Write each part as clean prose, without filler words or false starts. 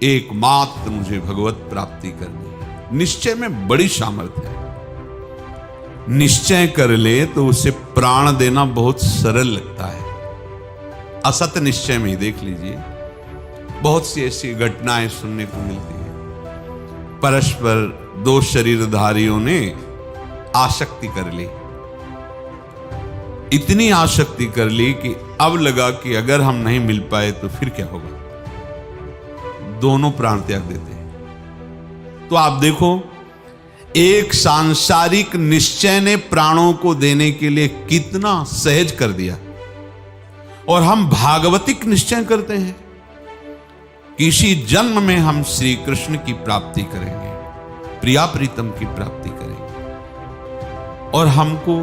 एकमात्र मुझे भगवत प्राप्ति करनी है। निश्चय में बड़ी सामर्थ्य है। निश्चय कर ले तो उसे प्राण देना बहुत सरल लगता है। असत निश्चय में ही देख लीजिए, बहुत सी ऐसी घटनाएं सुनने को मिलती है। परस्पर दो शरीरधारियों ने आसक्ति कर ली, इतनी आसक्ति कर ली कि अब लगा कि अगर हम नहीं मिल पाए तो फिर क्या होगा, दोनों प्राण त्याग देते हैं। तो आप देखो, एक सांसारिक निश्चय ने प्राणों को देने के लिए कितना सहज कर दिया, और हम भागवतिक निश्चय करते हैं कि इसी जन्म में हम श्री कृष्ण की प्राप्ति करेंगे, प्रिया प्रीतम की प्राप्ति करेंगे। और हमको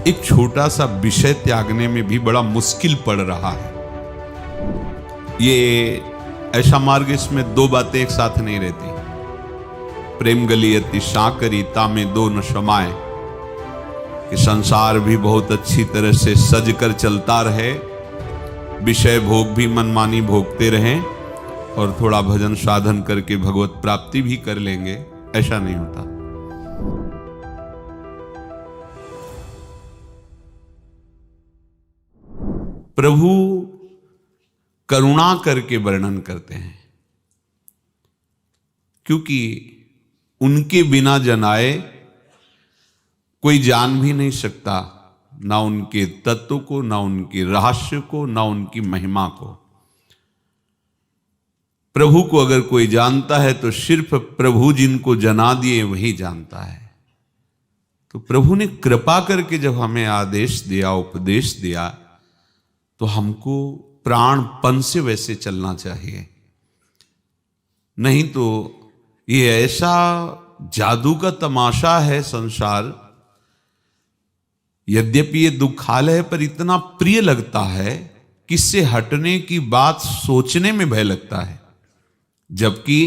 एक छोटा सा विषय त्यागने में भी बड़ा मुश्किल पड़ रहा है। ये ऐसा मार्ग, इसमें दो बातें एक साथ नहीं रहती। प्रेम गलियति साकरी तामे दो न समाए, कि संसार भी बहुत अच्छी तरह से सज कर चलता रहे, विषय भोग भी मनमानी भोगते रहें, और थोड़ा भजन साधन करके भगवत प्राप्ति भी कर लेंगे, ऐसा नहीं होता। प्रभु करुणा करके वर्णन करते हैं, क्योंकि उनके बिना जनाए कोई जान भी नहीं सकता, ना उनके तत्व को, ना उनके रहस्य को, ना उनकी महिमा को। प्रभु को अगर कोई जानता है तो सिर्फ प्रभु जिनको जना दिए वही जानता है। तो प्रभु ने कृपा करके जब हमें आदेश दिया, उपदेश दिया, तो हमको प्राणपन से वैसे चलना चाहिए। नहीं तो ये ऐसा जादू का तमाशा है संसार, यद्यपि ये दुखालय है पर इतना प्रिय लगता है कि इससे हटने की बात सोचने में भय लगता है, जबकि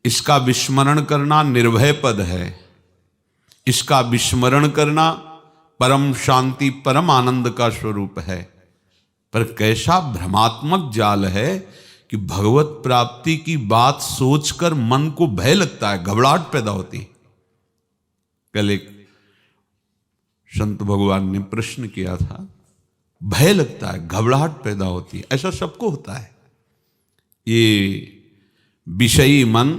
इसका विस्मरण करना निर्भय पद है। इसका विस्मरण करना परम शांति, परम आनंद का स्वरूप है। पर कैसा भ्रमात्मक जाल है कि भगवत प्राप्ति की बात सोचकर मन को भय लगता है, घबराहट पैदा होती। कल एक संत भगवान ने प्रश्न किया था, भय लगता है, घबराहट पैदा होती है, ऐसा सबको होता है। ये विषयी मन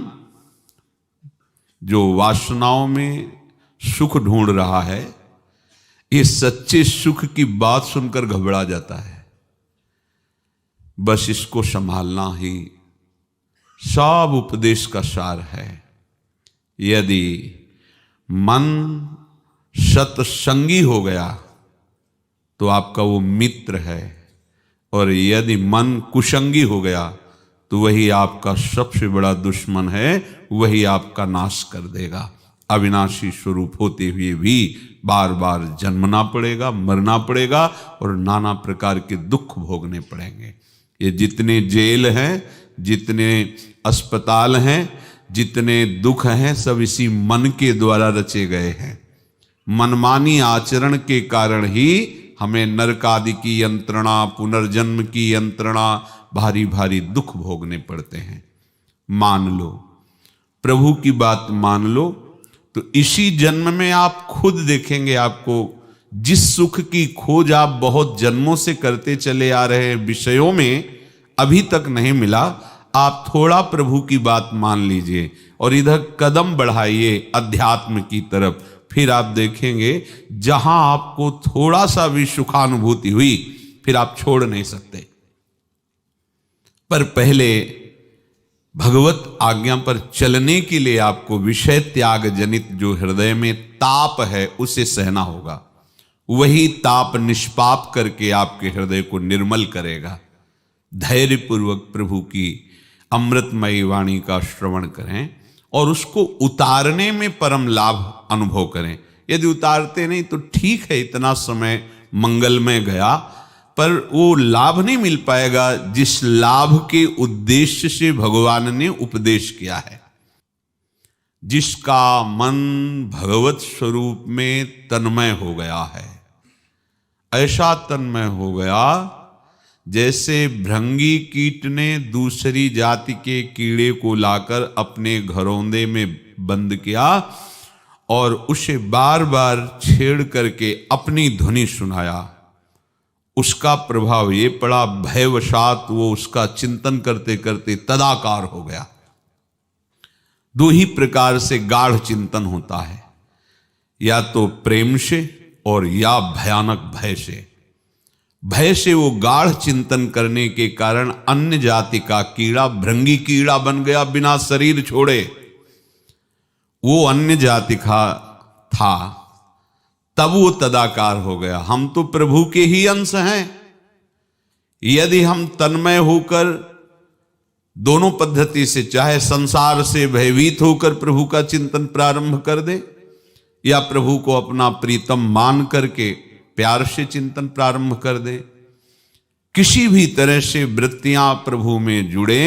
जो वासनाओं में सुख ढूंढ रहा है, ये सच्चे सुख की बात सुनकर घबरा जाता है। बस इसको संभालना ही सब उपदेश का सार है। यदि मन सत्संगी हो गया तो आपका वो मित्र है, और यदि मन कुसंगी हो गया तो वही आपका सबसे बड़ा दुश्मन है, वही आपका नाश कर देगा। अविनाशी स्वरूप होते हुए भी बार बार जन्मना पड़ेगा, मरना पड़ेगा, और नाना प्रकार के दुख भोगने पड़ेंगे। ये जितने जेल हैं, जितने अस्पताल हैं, जितने दुख हैं, सब इसी मन के द्वारा रचे गए हैं। मनमानी आचरण के कारण ही हमें नरक आदि की यंत्रणा, पुनर्जन्म की यंत्रणा, भारी भारी दुख भोगने पड़ते हैं। मान लो, प्रभु की बात मान लो, तो इसी जन्म में आप खुद देखेंगे, आपको जिस सुख की खोज आप बहुत जन्मों से करते चले आ रहे हैं, विषयों में अभी तक नहीं मिला, आप थोड़ा प्रभु की बात मान लीजिए और इधर कदम बढ़ाइए अध्यात्म की तरफ। फिर आप देखेंगे जहां आपको थोड़ा सा भी सुखानुभूति हुई, फिर आप छोड़ नहीं सकते। पर पहले भगवत आज्ञा पर चलने के लिए आपको विषय त्याग जनित जो हृदय में ताप है उसे सहना होगा। वही ताप निष्पाप करके आपके हृदय को निर्मल करेगा। धैर्यपूर्वक प्रभु की अमृतमयी वाणी का श्रवण करें और उसको उतारने में परम लाभ अनुभव करें। यदि उतारते नहीं तो ठीक है, इतना समय मंगलमय गया, पर वो लाभ नहीं मिल पाएगा जिस लाभ के उद्देश्य से भगवान ने उपदेश किया है। जिसका मन भगवत स्वरूप में तन्मय हो गया है, ऐसा तन्मय हो गया जैसे भृंगी कीट ने दूसरी जाति के कीड़े को लाकर अपने घरौंदे में बंद किया और उसे बार बार छेड़ करके अपनी ध्वनि सुनाया, उसका प्रभाव ये पड़ा, भयवशात वो उसका चिंतन करते करते तदाकार हो गया। दो ही प्रकार से गाढ़ चिंतन होता है, या तो प्रेम से और या भयानक भय से। भय से वो गाढ़ चिंतन करने के कारण अन्य जाति का कीड़ा भृंगी कीड़ा बन गया, बिना शरीर छोड़े। वो अन्य जाति का था, तब वो तदाकार हो गया। हम तो प्रभु के ही अंश हैं। यदि हम तन्मय होकर दोनों पद्धति से, चाहे संसार से भयभीत होकर प्रभु का चिंतन प्रारंभ कर दे, या प्रभु को अपना प्रीतम मान करके प्यार से चिंतन प्रारंभ कर दे, किसी भी तरह से वृत्तियां प्रभु में जुड़े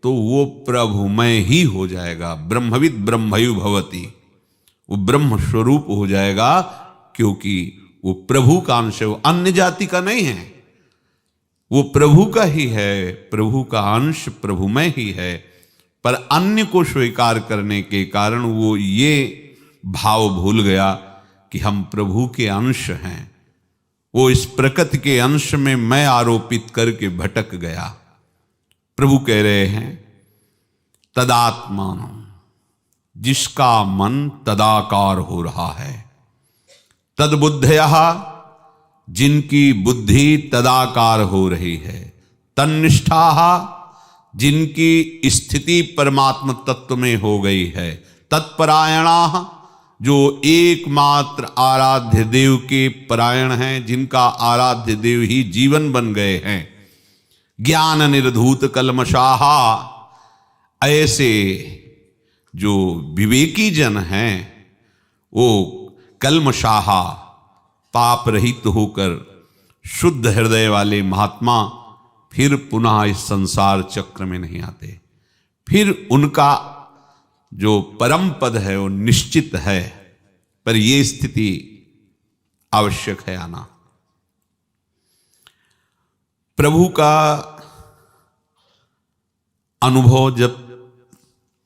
तो वो प्रभुमय ही हो जाएगा। ब्रह्मविद ब्रह्मयु भवति, वो ब्रह्म स्वरूप हो जाएगा, क्योंकि वो प्रभु का अंश है, वो अन्य जाति का नहीं है, वो प्रभु का ही है। प्रभु का अंश प्रभुमय ही है, पर अन्य को स्वीकार करने के कारण वो ये भाव भूल गया कि हम प्रभु के अंश हैं। वो इस प्रकृति के अंश में मैं आरोपित करके भटक गया। प्रभु कह रहे हैं, तदात्मान, जिसका मन तदाकार हो रहा है, तद्बुद्धयः, जिनकी बुद्धि तदाकार हो रही है, तन्निष्ठाः, जिनकी स्थिति परमात्म तत्व में हो गई है, तत्परायणाः, जो एकमात्र आराध्य देव के परायण हैं, जिनका आराध्य देव ही जीवन बन गए हैं, ज्ञान निर्धूत कल्मषाः, ऐसे जो विवेकी जन हैं, वो कल्मषाः, पाप रहित होकर शुद्ध हृदय वाले महात्मा फिर पुनः इस संसार चक्र में नहीं आते। फिर उनका जो परम पद है वो निश्चित है, पर ये स्थिति आवश्यक है आना। प्रभु का अनुभव जब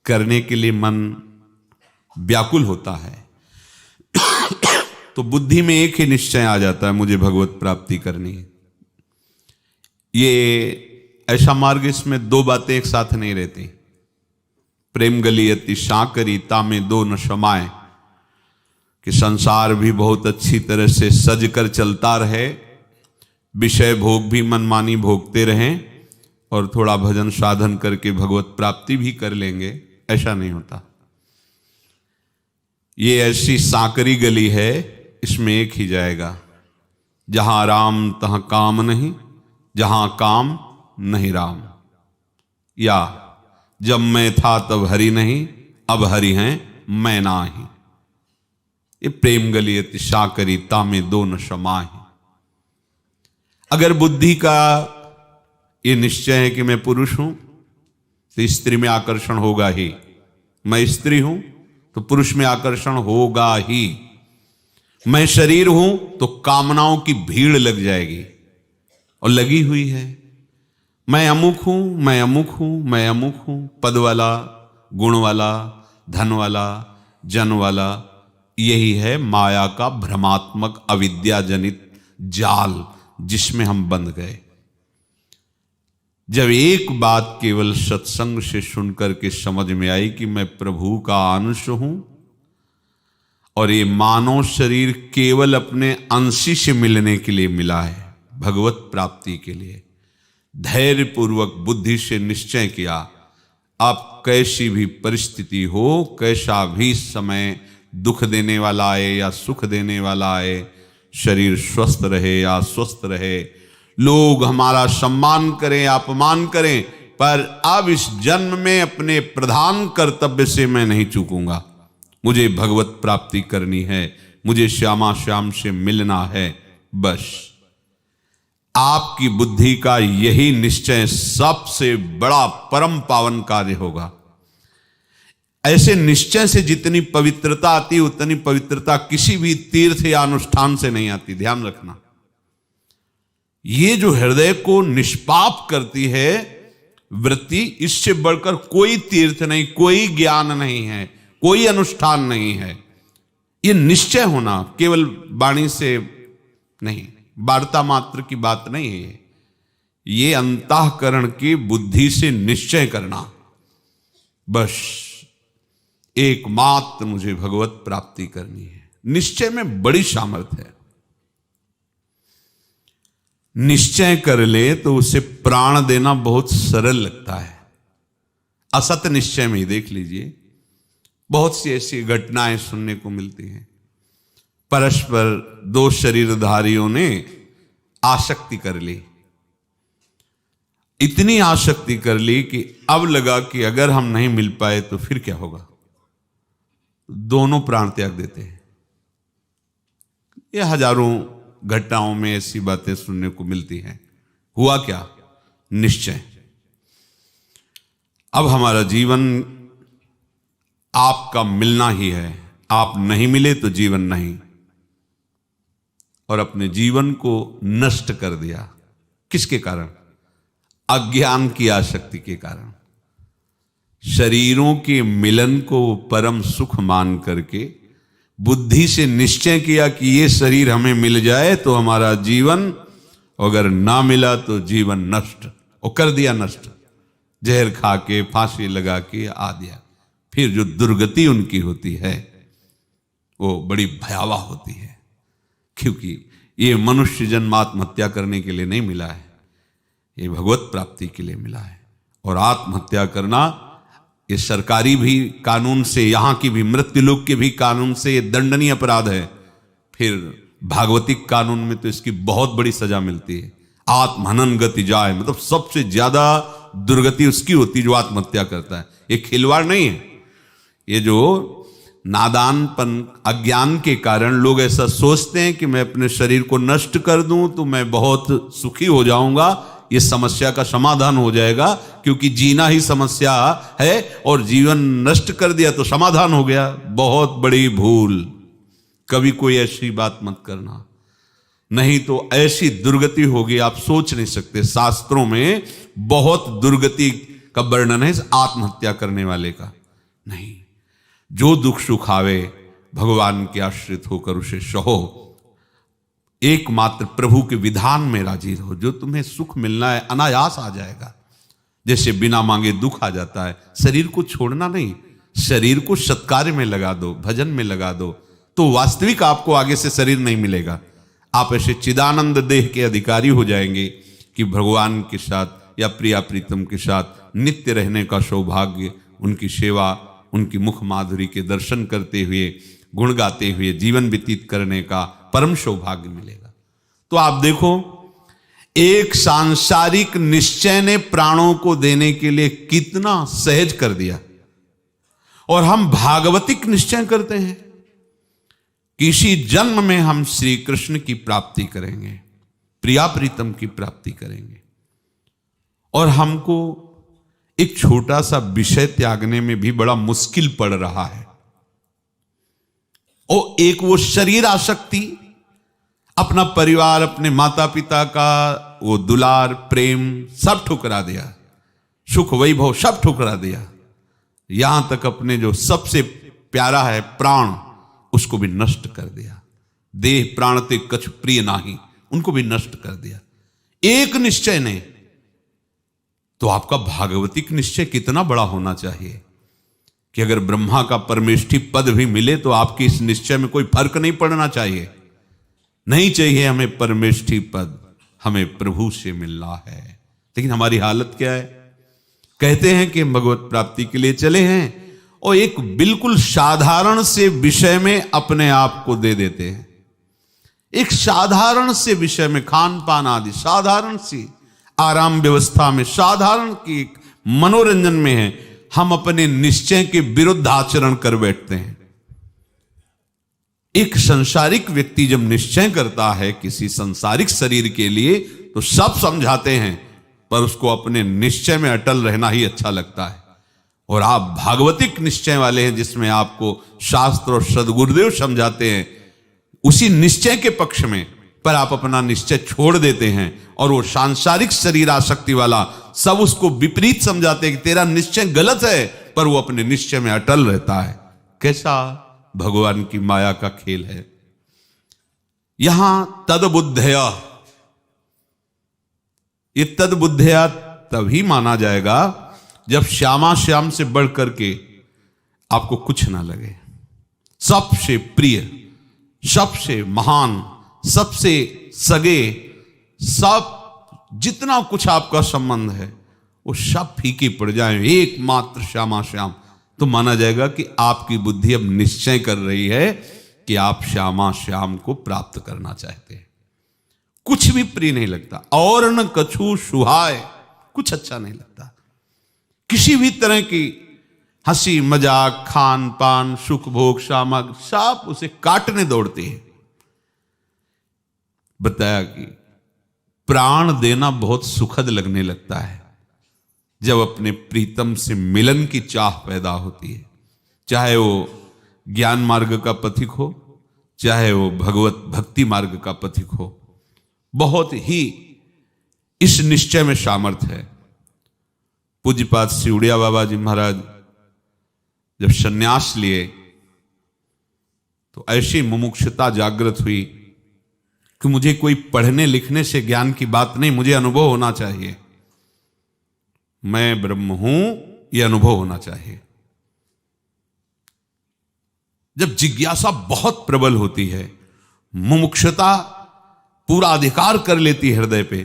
करने के लिए मन व्याकुल होता है तो बुद्धि में एक ही निश्चय आ जाता है, मुझे भगवत प्राप्ति करनी है। ये ऐसा मार्ग, इसमें दो बातें एक साथ नहीं रहती। प्रेम गलियति साकरी तामे दो न समाए, कि संसार भी बहुत अच्छी तरह से सज कर चलता रहे, विषय भोग भी मनमानी भोगते रहें, और थोड़ा भजन साधन करके भगवत प्राप्ति भी कर लेंगे, ऐसा नहीं होता। ये ऐसी सांकरी गली है, इसमें एक ही जाएगा, जहां राम तहां काम नहीं, जहां काम नहीं राम, या जब मैं था तब हरि नहीं, अब हरि हैं मैं नाही। ये प्रेम गलियति साकरी तामे दो न समाहि। अगर बुद्धि का ये निश्चय है कि मैं पुरुष हूं तो स्त्री में आकर्षण होगा ही, मैं स्त्री हूं तो पुरुष में आकर्षण होगा ही, मैं शरीर हूं तो कामनाओं की भीड़ लग जाएगी, और लगी हुई है। मैं अमुक हूं, मैं अमुक हूं, मैं अमुक हूं, पद वाला, गुण वाला, धन वाला, जन वाला। यही है माया का भ्रमात्मक अविद्या जनित जाल, जिसमें हम बंध गए। जब एक बात केवल सत्संग से सुनकर के समझ में आई कि मैं प्रभु का अंश हूं, और ये मानव शरीर केवल अपने अंशी से मिलने के लिए मिला है, भगवत प्राप्ति के लिए, धैर्य पूर्वक बुद्धि से निश्चय किया, आप कैसी भी परिस्थिति हो, कैसा भी समय दुख देने वाला आए या सुख देने वाला आए, शरीर स्वस्थ रहे या अस्वस्थ रहे, लोग हमारा सम्मान करें अपमान करें, पर अब इस जन्म में अपने प्रधान कर्तव्य से मैं नहीं चूकूंगा। मुझे भगवत प्राप्ति करनी है, मुझे श्यामा श्याम से मिलना है, बस। आपकी बुद्धि का यही निश्चय सबसे बड़ा परम पावन कार्य होगा। ऐसे निश्चय से जितनी पवित्रता आती, उतनी पवित्रता किसी भी तीर्थ या अनुष्ठान से नहीं आती, ध्यान रखना। ये जो हृदय को निष्पाप करती है वृत्ति, इससे बढ़कर कोई तीर्थ नहीं, कोई ज्ञान नहीं है, कोई अनुष्ठान नहीं है। ये निश्चय होना केवल वाणी से नहीं, वार्ता मात्र की बात नहीं है, ये अंतःकरण की बुद्धि से निश्चय करना। बस एकमात्र मुझे भगवत प्राप्ति करनी है। निश्चय में बड़ी सामर्थ्य है। निश्चय कर ले तो उसे प्राण देना बहुत सरल लगता है। असत निश्चय में ही देख लीजिए, बहुत सी ऐसी घटनाएं सुनने को मिलती हैं। परस्पर दो शरीरधारियों ने आसक्ति कर ली, इतनी आसक्ति कर ली कि अब लगा कि अगर हम नहीं मिल पाए तो फिर क्या होगा, दोनों प्राण त्याग देते हैं। ये हजारों घटनाओं में ऐसी बातें सुनने को मिलती हैं। हुआ क्या? निश्चय। अब हमारा जीवन आपका मिलना ही है, आप नहीं मिले तो जीवन नहीं। और अपने जीवन को नष्ट कर दिया। किसके कारण? अज्ञान की आसक्ति के कारण। शरीरों के मिलन को परम सुख मान करके बुद्धि से निश्चय किया कि ये शरीर हमें मिल जाए तो हमारा जीवन, अगर ना मिला तो जीवन नष्ट, और कर दिया नष्ट। जहर खा के, फांसी लगा के आ दिया। फिर जो दुर्गति उनकी होती है वो बड़ी भयावह होती है, क्योंकि ये मनुष्य जन्म आत्महत्या करने के लिए नहीं मिला है, ये भगवत प्राप्ति के लिए मिला है। और आत्महत्या करना ये सरकारी भी कानून से, यहाँ की भी मृत्युलोक के भी कानून से ये दंडनीय अपराध है। फिर भागवतिक कानून में तो इसकी बहुत बड़ी सजा मिलती है। आत्महनन गति जाए, मतलब सबसे ज्यादा दुर्गति उसकी होती जो आत्महत्या करता है। ये खिलवाड़ नहीं है। ये जो नादानपन, अज्ञान के कारण लोग ऐसा सोचते हैं कि मैं अपने शरीर को नष्ट कर दूं तो मैं बहुत सुखी हो जाऊंगा, ये समस्या का समाधान हो जाएगा, क्योंकि जीना ही समस्या है और जीवन नष्ट कर दिया तो समाधान हो गया। बहुत बड़ी भूल। कभी कोई ऐसी बात मत करना, नहीं तो ऐसी दुर्गति होगी आप सोच नहीं सकते। शास्त्रों में बहुत दुर्गति का वर्णन है आत्महत्या करने वाले का। नहीं, जो दुख सुख आवे भगवान के आश्रित होकर उसे सहो। एकमात्र प्रभु के विधान में राजी रहो। जो तुम्हें सुख मिलना है अनायास आ जाएगा, जैसे बिना मांगे दुख आ जाता है। शरीर को छोड़ना नहीं, शरीर को सत्कार्य में लगा दो, भजन में लगा दो, तो वास्तविक आपको आगे से शरीर नहीं मिलेगा। आप ऐसे चिदानंद देह के अधिकारी हो जाएंगे कि भगवान के साथ या प्रिया प्रीतम के साथ नित्य रहने का सौभाग्य, उनकी सेवा, उनकी मुख माधुरी के दर्शन करते हुए, गुण गाते हुए जीवन व्यतीत करने का परम सौभाग्य मिलेगा। तो आप देखो, एक सांसारिक निश्चय ने प्राणों को देने के लिए कितना सहज कर दिया। और हम भागवतिक निश्चय करते हैं किसी जन्म में हम श्री कृष्ण की प्राप्ति करेंगे, प्रिया प्रीतम की प्राप्ति करेंगे। और हमको एक छोटा सा विषय त्यागने में भी बड़ा मुश्किल पड़ रहा है। और एक वो शरीर आसक्ति, अपना परिवार, अपने माता पिता का वो दुलार प्रेम सब ठुकरा दिया, सुख वैभव सब ठुकरा दिया, यहां तक अपने जो सबसे प्यारा है प्राण, उसको भी नष्ट कर दिया। देह प्राण ते कछु प्रिय नाही, उनको भी नष्ट कर दिया एक निश्चय ने। तो आपका भागवतिक निश्चय कितना बड़ा होना चाहिए कि अगर ब्रह्मा का परमेष्ठी पद भी मिले तो आपके इस निश्चय में कोई फर्क नहीं पड़ना चाहिए। नहीं चाहिए हमें परमेष्ठी पद, हमें प्रभु से मिलना है। लेकिन हमारी हालत क्या है? कहते हैं कि भगवत प्राप्ति के लिए चले हैं और एक बिल्कुल साधारण से विषय में अपने आप को दे देते हैं। एक साधारण से विषय में, खान पान आदि साधारण सी आराम व्यवस्था में, साधारण की मनोरंजन में है, हम अपने निश्चय के विरुद्ध आचरण कर बैठते हैं। एक संसारिक व्यक्ति जब निश्चय करता है किसी संसारिक शरीर के लिए तो सब समझाते हैं, पर उसको अपने निश्चय में अटल रहना ही अच्छा लगता है। और आप भागवतिक निश्चय वाले हैं जिसमें आपको शास्त्र और सदगुरुदेव समझाते हैं, उसी निश्चय के पक्ष में पर आप अपना निश्चय छोड़ देते हैं और वो सांसारिक शरीर आसक्ति वाला सब उसको विपरीत समझाते हैं कि तेरा निश्चय गलत है, पर वो अपने निश्चय में अटल रहता है। कैसा भगवान की माया का खेल है। यहां तद्बुद्धया, ये तद्बुद्धया तभी माना जाएगा जब श्यामा श्याम से बढ़ करके आपको कुछ ना लगे। सबसे प्रिय, सबसे महान, सबसे सगे, सब जितना कुछ आपका संबंध है वो सब फीके पड़ जाए, एकमात्र श्यामा श्याम, तो माना जाएगा कि आपकी बुद्धि अब निश्चय कर रही है कि आप श्यामा श्याम को प्राप्त करना चाहते हैं। कुछ भी प्रिय नहीं लगता, और न कछु सुहाय, कुछ अच्छा नहीं लगता। किसी भी तरह की हंसी मजाक, खान पान, सुख भोग, सामग्री, सब उसे काटने दौड़ते हैं। बताया कि प्राण देना बहुत सुखद लगने लगता है जब अपने प्रीतम से मिलन की चाह पैदा होती है, चाहे वो ज्ञान मार्ग का पथिक हो, चाहे वो भगवत भक्ति मार्ग का पथिक हो। बहुत ही इस निश्चय में सामर्थ्य है। पूज्यपाद सिवड़िया बाबा जी महाराज जब सन्यास लिए तो ऐसी मुमुक्षुता जागृत हुई कि मुझे कोई पढ़ने लिखने से ज्ञान की बात नहीं, मुझे अनुभव होना चाहिए। मैं ब्रह्म हूं यह अनुभव होना चाहिए। जब जिज्ञासा बहुत प्रबल होती है, मुमुक्षुता पूरा अधिकार कर लेती है हृदय पे,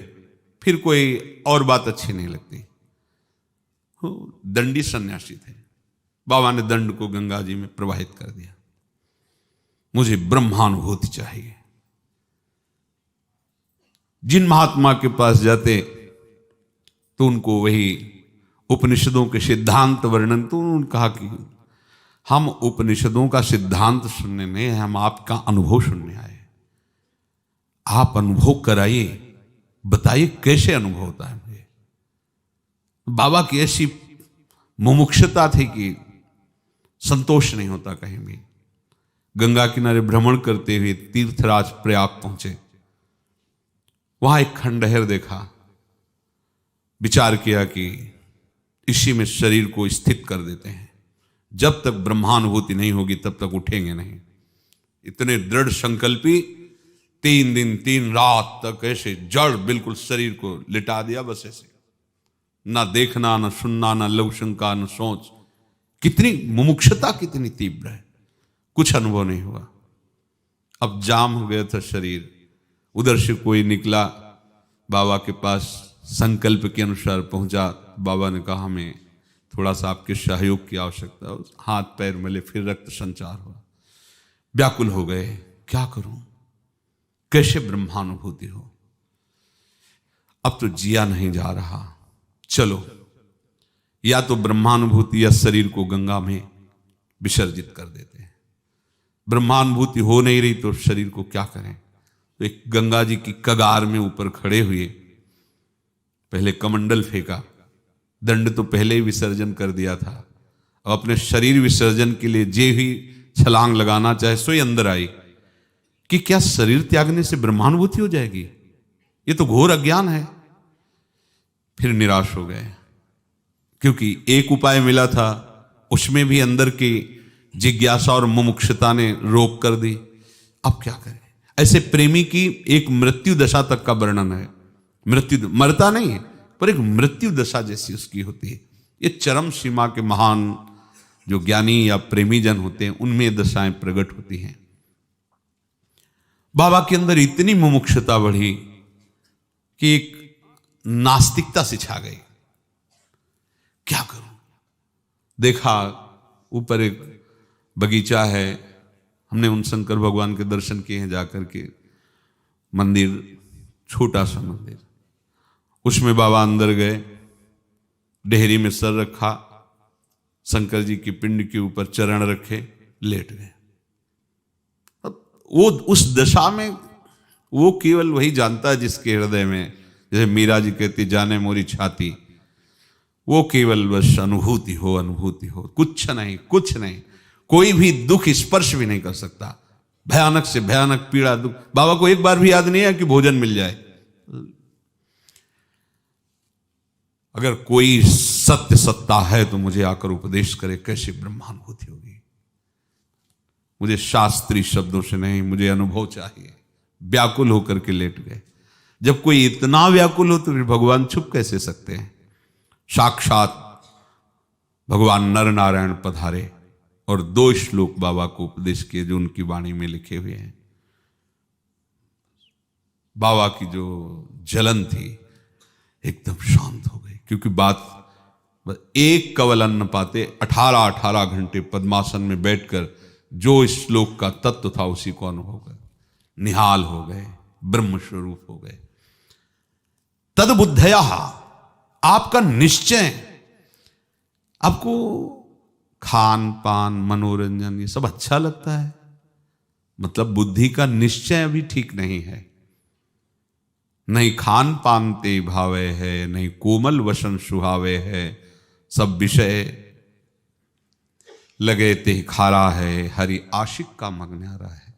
फिर कोई और बात अच्छी नहीं लगती। दंडी सन्यासी थे, बाबा ने दंड को गंगा जी में प्रवाहित कर दिया। मुझे ब्रह्मानुभूति चाहिए। जिन महात्मा के पास जाते तो उनको वही उपनिषदों के सिद्धांत वर्णन, तो उन्होंने कहा कि हम उपनिषदों का सिद्धांत सुनने नहीं, हम आपका अनुभव सुनने आए। आप अनुभव कराइए, बताइए कैसे अनुभव होता है मुझे। बाबा की ऐसी मुमुक्षुता थी कि संतोष नहीं होता कहीं भी। गंगा किनारे भ्रमण करते हुए तीर्थराज प्रयाग पहुंचे। वहां एक खंडहर देखा, विचार किया कि इसी में शरीर को स्थित कर देते हैं, जब तक ब्रह्मानुभूति नहीं होगी तब तक उठेंगे नहीं। इतने दृढ़ संकल्पी 3 दिन 3 रात तक ऐसे जड़ बिल्कुल शरीर को लिटा दिया, बस ऐसे, ना देखना, ना सुनना, ना लवशंका, ना सोच। कितनी मुमुक्षुता, कितनी तीव्र है, कुछ अनुभव नहीं हुआ। अब जाम हो गया था शरीर। उधर से कोई निकला, बाबा के पास संकल्प के अनुसार पहुंचा। बाबा ने कहा हमें थोड़ा सा आपके सहयोग की आवश्यकता है। हाथ पैर मले, फिर रक्त संचार हुआ। व्याकुल हो गए, क्या करूं, कैसे ब्रह्मानुभूति हो। अब तो जिया नहीं जा रहा, चलो या तो ब्रह्मानुभूति या शरीर को गंगा में विसर्जित कर देते हैं। ब्रह्मानुभूति हो नहीं रही तो शरीर को क्या करें। तो एक गंगा जी की कगार में ऊपर खड़े हुए, पहले कमंडल फेंका, दंड तो पहले ही विसर्जन कर दिया था। अब अपने शरीर विसर्जन के लिए जे ही छलांग लगाना चाहे सोई अंदर आई कि क्या शरीर त्यागने से ब्रह्मानुभूति हो जाएगी, ये तो घोर अज्ञान है। फिर निराश हो गए, क्योंकि एक उपाय मिला था, उसमें भी अंदर की जिज्ञासा और मुमुक्षुता ने रोक कर दी। अब क्या करें। ऐसे प्रेमी की एक मृत्यु दशा तक का वर्णन है। मृत्यु, मरता नहीं है, पर एक मृत्यु दशा जैसी उसकी होती है। ये चरम सीमा के महान जो ज्ञानी या प्रेमी जन होते हैं, उनमें दशाएं प्रकट होती हैं। बाबा के अंदर इतनी मुमुक्षुता बढ़ी कि एक नास्तिकता से छा गई। क्या करूं। देखा ऊपर एक बगीचा है, हमने उन शंकर भगवान के दर्शन किए हैं जाकर के। मंदिर, छोटा सा मंदिर, उसमें बाबा अंदर गए, डेहरी में सर रखा, शंकर जी की पिंड के ऊपर चरण रखे, लेट गए। अब वो उस दशा में वो केवल वही जानता है जिसके हृदय में, जैसे मीरा जी कहती जाने मोरी छाती, वो केवल बस अनुभूति हो, अनुभूति हो, कुछ नहीं, कुछ नहीं। कोई भी दुख स्पर्श भी नहीं कर सकता। भयानक से भयानक पीड़ा दुख, बाबा को एक बार भी याद नहीं है कि भोजन मिल जाए। अगर कोई सत्य सत्ता है तो मुझे आकर उपदेश करे, कैसे ब्रह्मानुभूति होगी। मुझे शास्त्रीय शब्दों से नहीं, मुझे अनुभव चाहिए। व्याकुल होकर के लेट गए। जब कोई इतना व्याकुल हो तो फिर भगवान छुप कैसे सकते हैं। साक्षात भगवान नर नारायण पधारे और 2 श्लोक बाबा को उपदेश किए जो उनकी वाणी में लिखे हुए हैं। बाबा की जो जलन थी एकदम शांत हो गई, क्योंकि बात एक कवल अन्न पाते 18 घंटे पद्मासन में बैठकर जो श्लोक का तत्व था उसी को अनुभव कर निहाल हो गए, ब्रह्म स्वरूप हो गए। तद बुद्धया, आपका निश्चय, आपको खान पान मनोरंजन ये सब अच्छा लगता है, मतलब बुद्धि का निश्चय अभी ठीक नहीं है। नहीं खान पान ते भावे है, नहीं कोमल वसन सुहावे है, सब विषय लगे ते खारा है, हरि आशिक का मग्नारा है।